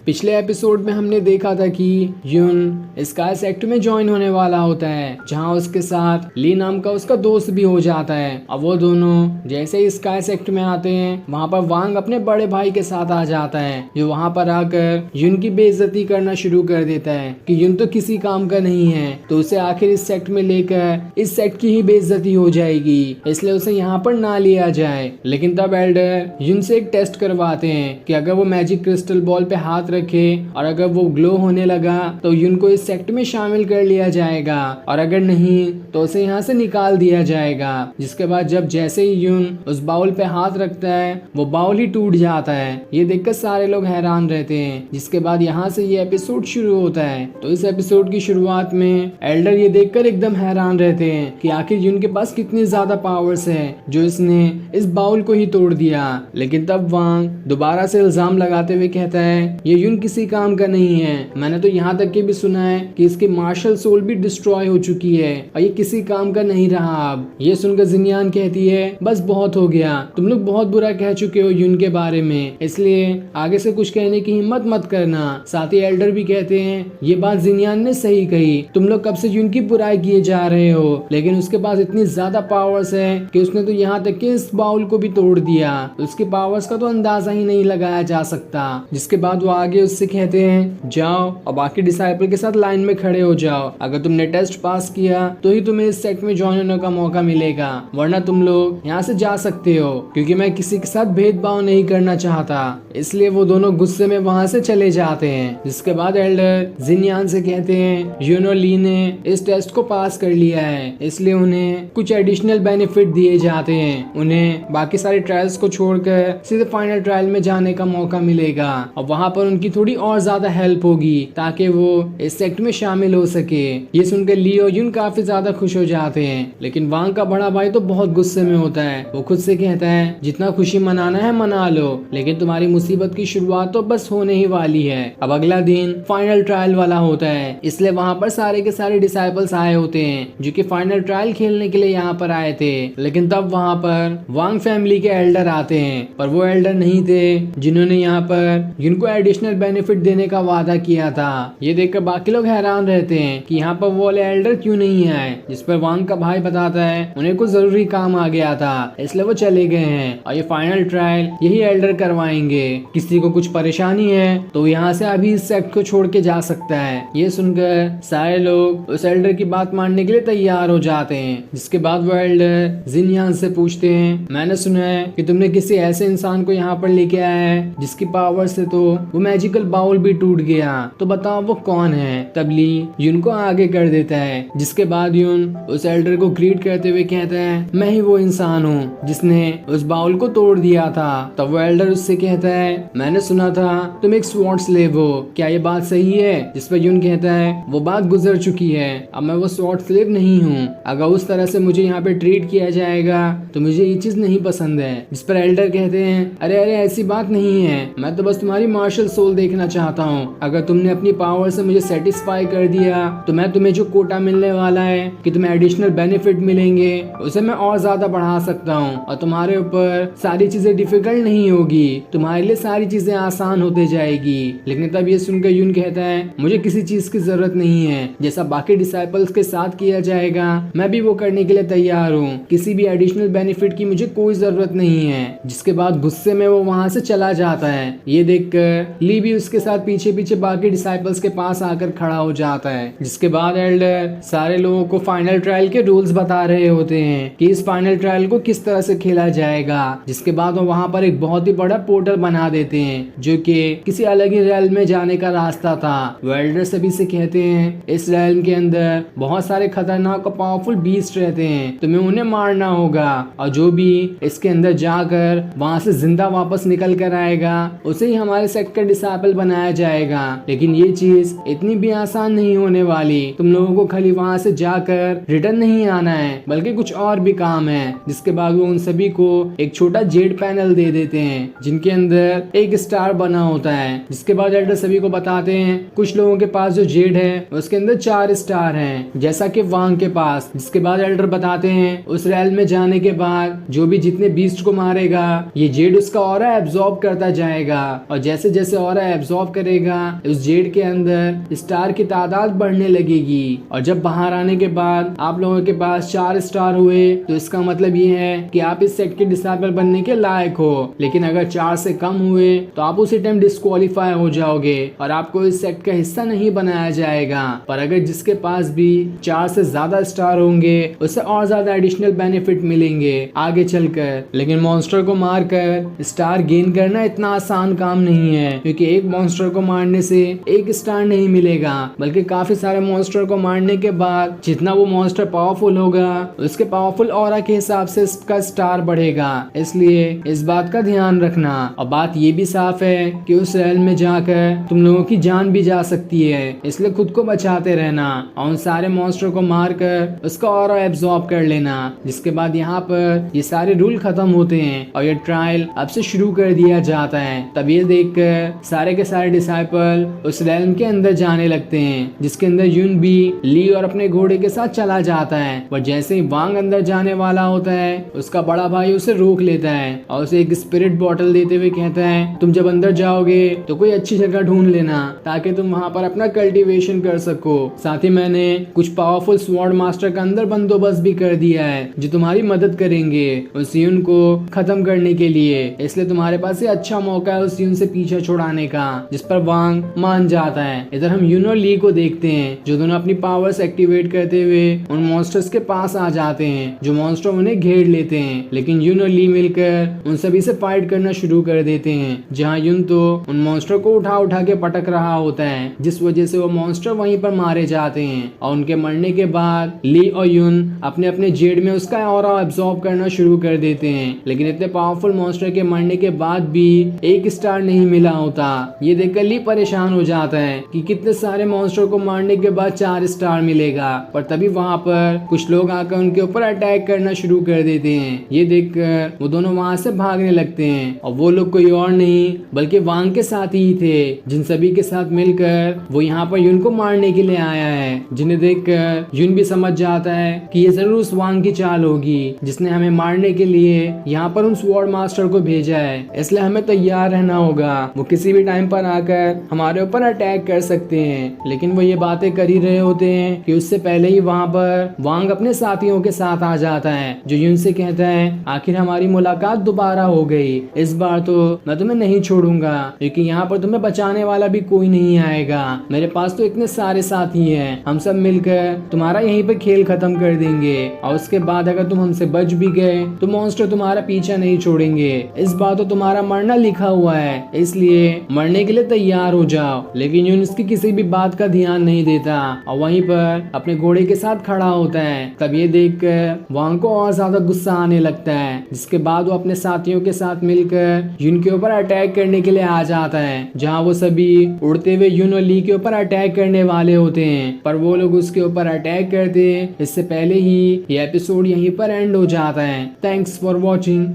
पिछले एपिसोड में हमने देखा था कि युन स्काई सेक्टर में ज्वाइन होने वाला होता है, जहां उसके साथ ली नाम का उसका दोस्त भी हो जाता है। अब वो दोनों जैसे ही स्काई सेक्टर में आते हैं, वहां पर वांग अपने बड़े भाई के साथ आ जाता है, जो वहां पर आकर युन की बेइज्जती करना शुरू कर देता है कि युन तो किसी काम का नहीं है, तो उसे आखिर इस सेक्ट में लेकर इस सेक्ट की ही बेइज्जती हो जाएगी, इसलिए उसे यहाँ पर ना लिया जाए। लेकिन तब एल्डर युन से एक टेस्ट करवाते हैं कि अगर वो मैजिक क्रिस्टल बॉल पे हाथ रखे और अगर वो ग्लो होने लगा तो युन को इस सेक्ट में शामिल कर लिया जाएगा, और अगर नहीं तो उसे यहाँ से निकाल दिया जाएगा। जिसके बाद जब जैसे ही युन उस बाउल पे हाथ रखता है, वो बाउल ही टूट जाता है। ये देखकर सारे लोग हैरान रहते हैं। जिसके बाद यहाँ से ये एपिसोड शुरू होता है। तो इस एपिसोड की शुरुआत में एल्डर ये देखकर एकदम हैरान रहते हैं कि आखिर युन के पास कितनी ज्यादा पावर्स है जो इसने इस बाउल को ही तोड़ दिया। लेकिन तब वांग दोबारा से इल्जाम लगाते हुए कहता है ये युन किसी काम का नहीं है, मैंने तो यहाँ तक के भी सुना है कि इसकी मार्शल सोल भी डिस्ट्रॉय हो चुकी है और ये किसी काम का नहीं रहा। अब ये सुनकर जिनयान कहती है बस बहुत हो गया, तुम लोग बहुत बुरा कह चुके हो युन के बारे में, इसलिए आगे से कुछ कहने की हिम्मत मत करना। साथ ही एल्डर भी कहते हैं ये बात जिनयान ने सही कही, तुम लोग कब से युन की बुराई किए जा रहे हो, लेकिन उसके पास इतनी ज्यादा पावर्स है कि उसने तो यहाँ तक कि इस बाउल को भी तोड़ दिया, उसकी पावर्स का तो अंदाजा ही नहीं लगाया जा सकता। जिसके बाद वो आगे उससे कहते हैं जाओ और बाकी डिसाइपल के साथ लाइन में खड़े हो जाओ, अगर तुमने टेस्ट पास किया तो ही तुम्हें इस सेक्ट में ज्वाइन होने का मौका मिलेगा, वरना तुम लोग यहाँ से जा सकते हो, क्योंकि मैं किसी के साथ भेदभाव नहीं करना चाहता। इसलिए वो दोनों गुस्से में वहाँ से चले जाते हैं। जिसके बाद एल्डर जिनयान से कहते हैं युन और ली ने इस टेस्ट को पास कर लिया है, इसलिए उन्हें कुछ एडिशनल बेनिफिट दिए जाते हैं, उन्हें बाकी सारे ट्रायल्स को छोड़कर सीधे फाइनल ट्रायल में जाने का मौका मिलेगा और वहाँ पर उनकी थोड़ी और ज्यादा हेल्प होगी ताकि वो इस सेक्ट में शामिल हो सके। ये सुनकर ली और युन काफी ज्यादा खुश हो जाते हैं। लेकिन वांग का बड़ा भाई तो बहुत गुस्से में होता है। वो खुद से कहता है जितना खुशी मनाना है मना लो, लेकिन तुम्हारी मुसीबत की शुरुआत तो बस होने ही वाली है। अब अगला दिन फाइनल ट्रायल वाला होता है, इसलिए वहाँ पर सारे के सारे डिसाइपल्स आए होते हैं जो कि फाइनल ट्रायल खेलने के लिए यहाँ पर आए थे। लेकिन तब वहाँ पर वांग फैमिली के एल्डर आते हैं, पर वो एल्डर नहीं थे जिन्होंने यहाँ पर जिनको एडिशनल बेनिफिट देने का वादा किया था। ये देखकर बाकी लोग हैरान रहते हैं कि यहाँ पर वो वाले एल्डर क्यों नहीं आए, जिस पर वांग का भाई बताता है उन्हें कुछ जरूरी काम आ गया था, इसलिए वो चले गए हैं और ये फाइनल ट्रायल यही एल्डर करवाएंगे। किसी को कुछ परेशानी है तो यहाँ से अभी इस सेक्ट को छोड़ के जा सकता है। ये सुनकर सारे लोग उस एल्डर की बात मानने के लिए तैयार हो जाते हैं। जिसके बाद वो एल्डर जिनयान से पूछते हैं मैंने सुना है कि तुमने किसी ऐसे इंसान को यहाँ पर लेके आया है जिसकी पावर से तो वो मैजिकल बाउल भी टूट गया, तो बताओ वो कौन है। तब ली युन को आगे कर देता है। जिसके बाद युन उस एल्डर को ग्रीट करते हुए कहता है मैं ही वो इंसान हूँ जिसने उस बाउल को तोड़ दिया था। तब वो एल्डर उससे कहता है मैंने सुना था तुम एक स्वॉर्ड स्लेव हो, क्या ये बात सही है। जिस पर युन कहता है वो बात गुजर चुकी है, अब मैं वो स्वॉर्ड स्लेव नहीं हूँ, अगर उस तरह से मुझे यहाँ पे ट्रीट किया जाएगा तो मुझे ये चीज नहीं पसंद है। जिस पर एल्डर कहते हैं अरे अरे ऐसी बात नहीं है, मैं तो बस तुम्हारी मार्शल सोल देखना चाहता हूँ, अगर तुमने अपनी पावर से मुझे सेटिस्फाई कर दिया तो मैं तुम्हें जो कोटा मिलने वाला है कि तुम्हें एडिशनल बेनिफिट मिलेंगे उसे मैं और ज्यादा बढ़ा सकता हूँ और तुम्हारे ऊपर सारी चीजें डिफिकल्ट नहीं होगी, तुम्हारे लिए सारी चीजें आसान होते जाएगी। लेकिन तब ये सुनकर युन कहता है मुझे किसी चीज की जरूरत नहीं है, जैसा बाकी डिसाइपल्स के साथ किया जाएगा मैं भी वो करने के लिए तैयार हूँ, किसी भी एडिशनल बेनिफिट की मुझे कोई जरूरत नहीं है। जिसके बाद गुस्से में वो वहाँ से चला जाता है। ये देखकर ली भी उसके साथ पीछे पीछे बाकी डिसाइपल्स के पास आकर खड़ा हो जाता है। जिसके बाद एल्डर सारे लोगों को फाइनल ट्रायल के रूल्स बता रहे होते हैं कि इस फाइनल ट्रायल को किस तरह से खेला जाएगा। जिसके बाद वो वहाँ पर एक बहुत ही बड़ा पोर्टल बना देते हैं जो कि किसी अलग ही रेल में जाने का रास्ता था। वो एल्डर सभी से कहते हैं इस रेल के अंदर बहुत सारे खतरनाक और पावरफुल बीस्ट रहते हैं, तुम्हें उन्हें मारना होगा और जो भी इसके अंदर जाकर वहाँ से जिंदा वापस निकल कर आएगा उसे ही हमारे सेक्ट का डिसाइपल बनाया जाएगा। लेकिन ये चीज इतनी भी आसान नहीं होने वाली, तुम लोगों को खाली वहाँ से जाकर रिटर्न नहीं आना है बल्कि कुछ और भी काम है। जिसके बाद वो उन सभी को एक छोटा जेड पैनल दे देते हैं जिनके अंदर एक स्टार बना होता है। जिसके बाद एल्डर सभी को बताते हैं कुछ लोगों के पास जो जेड है उसके अंदर 4 स्टार हैं जैसा कि वांग के पास। जिसके बाद एल्डर बताते हैं उस रेल में जाने के बाद जो भी जितने बीस्ट को मारेगा ये जेड उसका ऑरा एब्जॉर्ब करता जाएगा और जैसे जैसे ऑरा ऑरा एब्जॉर्ब करेगा उस जेड के अंदर स्टार की तादाद बढ़ने लगेगी और जब बाहर आने के बाद आप लोगों के पास 4 स्टार हुए तो इसका मतलब ये है कि आप इस सेट के डिसाइपल बनने के लायक हो। लेकिन अगर 4 से कम हुए तो आप उसी टाइम डिस्क्वालीफाई हो जाओगे और आपको इस सेट का हिस्सा नहीं बनाया जाएगा। पर अगर जिसके पास भी 4 से ज्यादा स्टार होंगे उसे और ज्यादा एडिशनल बेनिफिट मिलेंगे आगे चलकर। लेकिन मॉन्स्टर को मारकर स्टार गेन करना इतना आसान काम नहीं है, क्योंकि एक मॉन्स्टर को मारने से एक स्टार नहीं मिलेगा, बल्कि काफी सारे मॉन्स्टर को मारने के बाद जितना वो मॉन्स्टर पावरफुल होगा उसके पावरफुल ऑरा के हिसाब से इसका स्टार बढ़ेगा। इसलिए इस बात का ध्यान रखना। और बात ये भी साफ है कि उस रेल में जाकर तुम लोगों की जान भी जा सकती है, इसलिए खुद को बचाते रहना और उन सारे मॉन्स्टर को मारकर उसका ऑरा एब्जॉर्ब कर लेना। जिसके बाद यहाँ पर ये सारे रूल खत्म होते हैं और ये ट्रायल अब से शुरू कर दिया जाता है। तब ये देखकर सारे के सारे डिसाइपल उस रेल के अंदर जाने लगते हैं, जिसके अंदर यून भी ली और अपने घोड़े के साथ चला जाता है। पर जैसे ही वांग अंदर जाने वाला होता है उसका बड़ा भाई उसे रोक लेता है और उसे एक स्पिरिट बॉटल देते हुए कहता है तुम जब अंदर जाओगे तो कोई अच्छी जगह ढूंढ लेना ताकि तुम वहाँ पर अपना कल्टीवेशन कर सको। साथ ही मैंने कुछ पावरफुल स्वॉर्ड मास्टर का अंदर बंदोबस्त भी कर दिया है जो तुम्हारी मदद करेंगे उस यून को खत्म करने के लिए। इसलिए तुम्हारे पास ये अच्छा मौका है उस यून से पीछा छुड़ाने का, जिस पर वांग मान जाता है। इधर हम यून और ली को देखते हैं जो दोनों अपनी पावर्स एक्टिवेट करते हुए उन मॉन्स्टर्स के पास आ जाते हैं जो मॉन्स्टर उन्हें घेर लेते हैं। लेकिन यून और ली मिलकर उन सभी से फाइट करना शुरू कर देते हैं, जहां यून तो उन मॉन्स्टर को उठा उठा के पटक रहा होता है, जिस वजह से वो मॉन्स्टर वहीं पर मारे जाते हैं। और उनके मरने के बाद ली और यून अपने अपने जेड में उसका ऑरा एब्जॉर्ब करना शुरू कर देते हैं। लेकिन इतने पावरफुल मॉन्स्टर के मरने के बाद भी एक स्टार नहीं मिला होता। ये देखकर ली परेशान हो जाता है कि कितने सारे मॉन्स्टर को मारने के बाद 4 स्टार मिलेगा। पर तभी वहाँ पर कुछ लोग आकर उनके ऊपर अटैक करना शुरू कर देते हैं। ये देखकर वो दोनों वहाँ से भागने लगते हैं और वो लोग कोई और नहीं बल्कि वांग के साथ ही थे, जिन सभी के साथ मिलकर वो यहाँ पर यून को मारने के लिए आया है। जिन्हें देखकर यून भी समझ जाता है कि ये जरूर उस वांग की चाल होगी जिसने हमें मारने के लिए यहाँ पर उन स्वॉर्ड मास्टर को भेजा है, इसलिए हमें तैयार रहना होगा। वो किसी भी टाइम पर आकर हमारे ऊपर अटैक कर सकते हैं। लेकिन वो ये बातें कर ही रहे होते हैं कि उससे पहले ही वहाँ पर वांग अपने साथियों के साथ आ जाता है, जो यून से कहता है आखिर हमारी मुलाकात दोबारा हो गई, इस बार तो मैं तुम्हें नहीं छोड़ूंगा, क्योंकि यहाँ पर तुम्हें बचाने वाला भी कोई नहीं आएगा। मेरे पास तो इतने सारे साथी हैं, हम सब मिलकर तुम्हारा यहीं पर खेल खत्म कर देंगे। और उसके बाद अगर तुम हमसे बच भी गए तो मॉन्स्टर तुम्हारा पीछा नहीं छोड़ेंगे। इस बार तो तुम्हारा मरना लिखा हुआ है, इसलिए मरने के लिए तैयार हो जाओ। लेकिन यून इसकी किसी भी बात का ध्यान नहीं देता और वहीं पर अपने घोड़े के साथ खड़ा होता है। तब ये देखकर वांग को और ज्यादा गुस्सा आने लगता है, जिसके बाद वो अपने साथियों के साथ मिलकर यून के ऊपर अटैक करने के लिए आ जाता है, जहां वो सभी उड़ते हुए यून और ली के ऊपर अटैक करने वाले होते हैं। पर वो लोग उसके ऊपर अटैक करते इससे पहले ही ये एपिसोड यहीं पर एंड हो जाता है। Thanks for watching.